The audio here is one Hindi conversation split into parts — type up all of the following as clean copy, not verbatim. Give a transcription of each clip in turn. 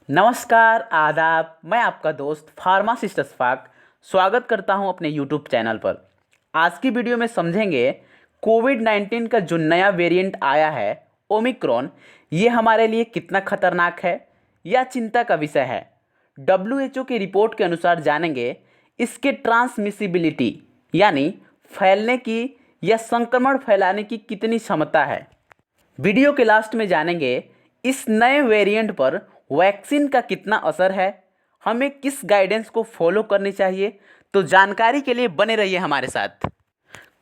नमस्कार आदाब। मैं आपका दोस्त फार्मासिस्ट अशफाक स्वागत करता हूं अपने यूट्यूब चैनल पर। आज की वीडियो में समझेंगे कोविड-19 का जो नया वेरिएंट आया है ओमिक्रॉन, ये हमारे लिए कितना खतरनाक है या चिंता का विषय है। WHO की रिपोर्ट के अनुसार जानेंगे इसके ट्रांसमिसिबिलिटी यानी फैलने की या संक्रमण फैलाने की कितनी क्षमता है। वीडियो के लास्ट में जानेंगे इस नए वेरिएंट पर वैक्सीन का कितना असर है, हमें किस गाइडेंस को फॉलो करनी चाहिए। तो जानकारी के लिए बने रहिए हमारे साथ।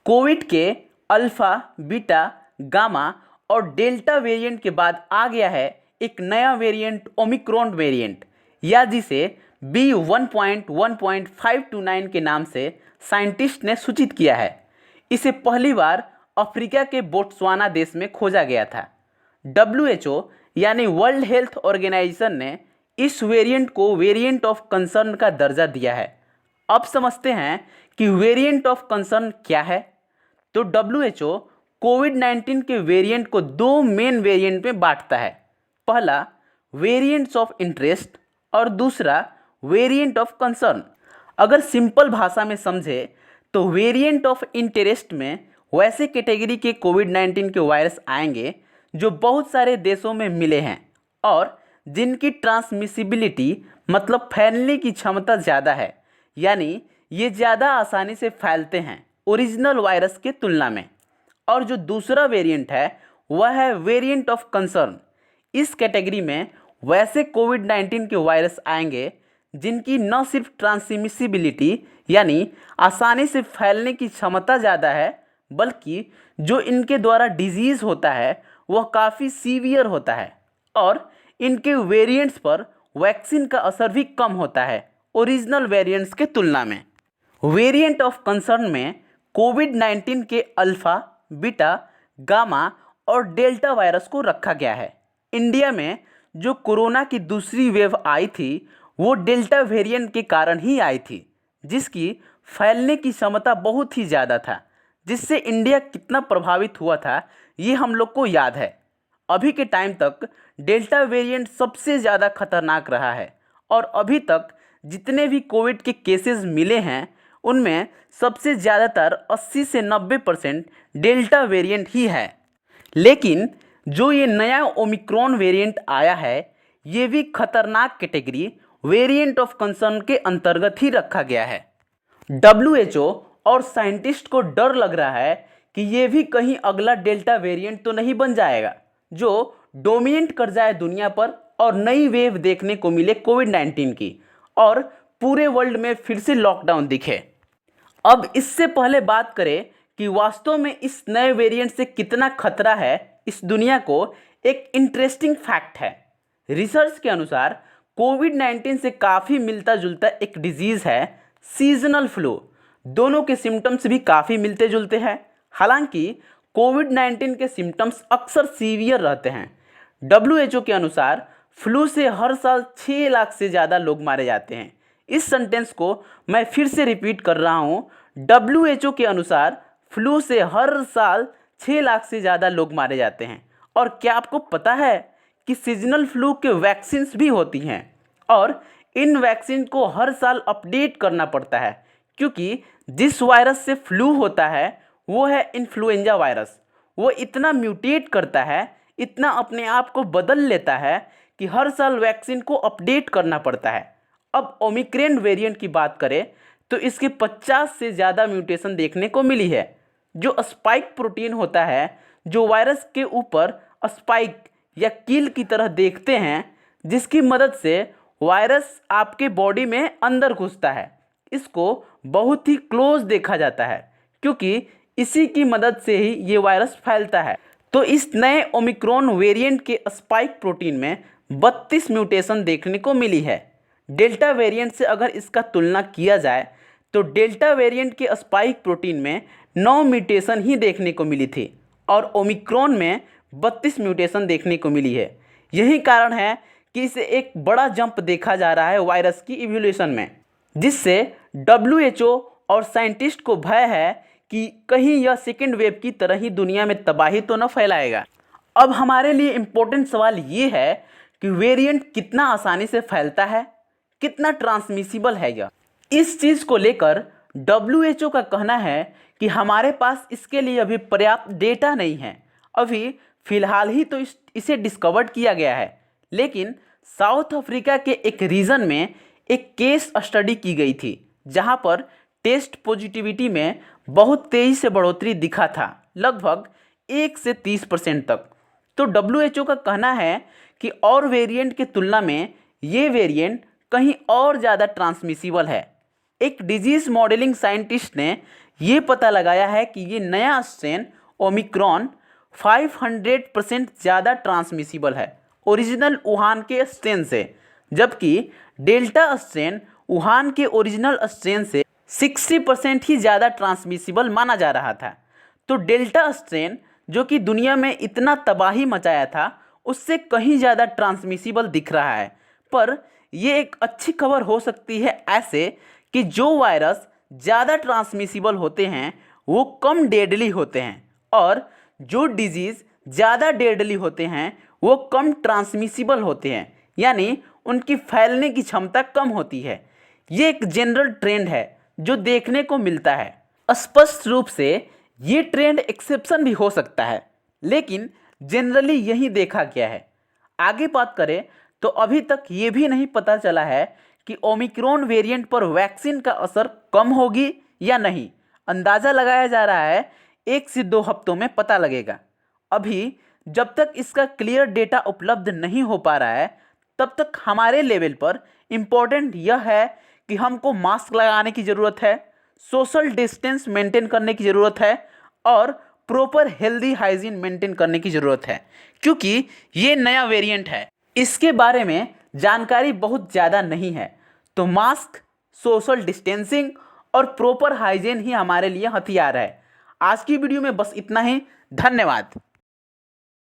कोविड के अल्फ़ा, बीटा, गामा और डेल्टा वेरिएंट के बाद आ गया है एक नया वेरिएंट ओमिक्रॉन वेरिएंट, या जिसे B1.1.529 के नाम से साइंटिस्ट ने सूचित किया है। इसे पहली बार अफ्रीका के बोट्सवाना देश में खोजा गया था। WHO यानी वर्ल्ड हेल्थ ऑर्गेनाइजेशन ने इस वेरिएंट को वेरिएंट ऑफ कंसर्न का दर्जा दिया है। अब समझते हैं कि वेरिएंट ऑफ कंसर्न क्या है। तो WHO कोविड-19 के वेरिएंट को दो मेन वेरिएंट में बांटता है। पहला वेरिएंट्स ऑफ इंटरेस्ट और दूसरा वेरिएंट ऑफ कंसर्न। अगर सिंपल भाषा में समझे तो वेरिएंट ऑफ इंटरेस्ट में वैसे कैटेगरी के कोविड-19 के वायरस आएंगे जो बहुत सारे देशों में मिले हैं और जिनकी ट्रांसमिसिबिलिटी मतलब फैलने की क्षमता ज़्यादा है, यानी ये ज़्यादा आसानी से फैलते हैं ओरिजिनल वायरस के तुलना में। और जो दूसरा वेरिएंट है वह है वेरिएंट ऑफ कंसर्न। इस कैटेगरी में वैसे कोविड-19 के वायरस आएंगे जिनकी न सिर्फ ट्रांसमिसिबिलिटी यानी आसानी से फैलने की क्षमता ज़्यादा है, बल्कि जो इनके द्वारा डिजीज़ होता है वह काफ़ी सीवियर होता है और इनके वेरिएंट्स पर वैक्सीन का असर भी कम होता है ओरिजिनल वेरिएंट्स के तुलना में। वेरिएंट ऑफ कंसर्न में कोविड-19 के अल्फ़ा, बीटा, गामा और डेल्टा वायरस को रखा गया है। इंडिया में जो कोरोना की दूसरी वेव आई थी वो डेल्टा वेरिएंट के कारण ही आई थी, जिसकी फैलने की क्षमता बहुत ही ज़्यादा था, जिससे इंडिया कितना प्रभावित हुआ था ये हम लोग को याद है। अभी के टाइम तक डेल्टा वेरिएंट सबसे ज़्यादा खतरनाक रहा है और अभी तक जितने भी कोविड के केसेस मिले हैं उनमें सबसे ज़्यादातर 80 से 90% डेल्टा वेरिएंट ही है। लेकिन जो ये नया ओमिक्रॉन वेरिएंट आया है ये भी खतरनाक कैटेगरी वेरिएंट ऑफ कंसर्न के अंतर्गत ही रखा गया है। WHO और साइंटिस्ट को डर लग रहा है कि ये भी कहीं अगला डेल्टा वेरिएंट तो नहीं बन जाएगा जो डोमिनेट कर जाए दुनिया पर और नई वेव देखने को मिले कोविड-19 की और पूरे वर्ल्ड में फिर से लॉकडाउन दिखे। अब इससे पहले बात करें कि वास्तव में इस नए वेरिएंट से कितना खतरा है इस दुनिया को, एक इंटरेस्टिंग फैक्ट है। रिसर्च के अनुसार कोविड-19 से काफ़ी मिलता जुलता एक डिजीज़ है सीजनल फ्लू। दोनों के सिम्टम्स भी काफ़ी मिलते जुलते हैं। हालांकि कोविड-19 के सिम्टम्स अक्सर सीवियर रहते हैं। WHO के अनुसार फ्लू से हर साल 6 लाख से ज़्यादा लोग मारे जाते हैं। इस सेंटेंस को मैं फिर से रिपीट कर रहा हूँ। WHO के अनुसार फ्लू से हर साल 6 लाख से ज़्यादा लोग मारे जाते हैं। और क्या आपको पता है कि सीजनल फ्लू के वैक्सीन्स भी होती हैं और इन वैक्सीन को हर साल अपडेट करना पड़ता है, क्योंकि जिस वायरस से फ्लू होता है वो है इन्फ्लुएंजा वायरस। वो इतना म्यूटेट करता है, इतना अपने आप को बदल लेता है कि हर साल वैक्सीन को अपडेट करना पड़ता है। अब ओमिक्रॉन वेरिएंट की बात करें तो इसके 50 से ज़्यादा म्यूटेशन देखने को मिली है। जो स्पाइक प्रोटीन होता है जो वायरस के ऊपर स्पाइक या कील की तरह देखते हैं, जिसकी मदद से वायरस आपके बॉडी में अंदर घुसता है, इसको बहुत ही क्लोज देखा जाता है क्योंकि इसी की मदद से ही ये वायरस फैलता है। तो इस नए ओमिक्रॉन वेरिएंट के स्पाइक प्रोटीन में 32 म्यूटेशन देखने को मिली है। डेल्टा वेरिएंट से अगर इसका तुलना किया जाए तो डेल्टा वेरिएंट के स्पाइक प्रोटीन में 9 म्यूटेशन ही देखने को मिली थी और ओमिक्रॉन में 32 म्यूटेशन देखने को मिली है। यही कारण है कि इसे एक बड़ा जंप देखा जा रहा है वायरस की इवोल्यूशन में, जिससे WHO और साइंटिस्ट को भय है कि कहीं यह सेकेंड वेव की तरह ही दुनिया में तबाही तो न फैलाएगा। अब हमारे लिए इम्पोर्टेंट सवाल ये है कि वेरिएंट कितना आसानी से फैलता है, कितना ट्रांसमिसिबल है यह। इस चीज़ को लेकर WHO का कहना है कि हमारे पास इसके लिए अभी पर्याप्त डेटा नहीं है। अभी फ़िलहाल ही तो इसे डिस्कवर्ड किया गया है, लेकिन साउथ अफ्रीका के एक रीजन में एक केस स्टडी की गई थी जहां पर टेस्ट पॉजिटिविटी में बहुत तेज़ी से बढ़ोतरी दिखा था, लगभग 1 से 30% तक। तो WHO का कहना है कि और वेरिएंट की तुलना में ये वेरिएंट कहीं और ज़्यादा ट्रांसमिसिबल है। एक डिजीज़ मॉडलिंग साइंटिस्ट ने ये पता लगाया है कि ये नया स्ट्रेन ओमिक्रॉन 500% ज़्यादा ट्रांसमिसिबल है ओरिजिनल वुहान के स्ट्रेन से, जबकि डेल्टा स्ट्रेन वुहान के ओरिजिनल स्ट्रेन से 60% ही ज़्यादा ट्रांसमिसिबल माना जा रहा था। तो डेल्टा स्ट्रेन जो कि दुनिया में इतना तबाही मचाया था, उससे कहीं ज़्यादा ट्रांसमिसिबल दिख रहा है। पर यह एक अच्छी खबर हो सकती है ऐसे कि जो वायरस ज़्यादा ट्रांसमिसिबल होते हैं वो कम डेडली होते हैं, और जो डिजीज़ ज़्यादा डेडली होते हैं वो कम ट्रांसमिसिबल होते हैं, यानी उनकी फैलने की क्षमता कम होती है। ये एक जनरल ट्रेंड है जो देखने को मिलता है। स्पष्ट रूप से ये ट्रेंड एक्सेप्शन भी हो सकता है, लेकिन जनरली यही देखा गया है। आगे बात करें तो अभी तक ये भी नहीं पता चला है कि ओमिक्रॉन वेरिएंट पर वैक्सीन का असर कम होगी या नहीं। अंदाज़ा लगाया जा रहा है 1 से 2 हफ्तों में पता लगेगा। अभी जब तक इसका क्लियर डेटा उपलब्ध नहीं हो पा रहा है, तब तक हमारे लेवल पर इम्पोर्टेंट यह है कि हमको मास्क लगाने की ज़रूरत है, सोशल डिस्टेंस मेंटेन करने की ज़रूरत है, और प्रॉपर हेल्दी हाइजीन मेंटेन करने की ज़रूरत है, क्योंकि ये नया वेरिएंट है। इसके बारे में जानकारी बहुत ज़्यादा नहीं है। तो मास्क, सोशल डिस्टेंसिंग और प्रॉपर हाइजीन ही हमारे लिए हथियार है। आज की वीडियो में बस इतना ही। धन्यवाद।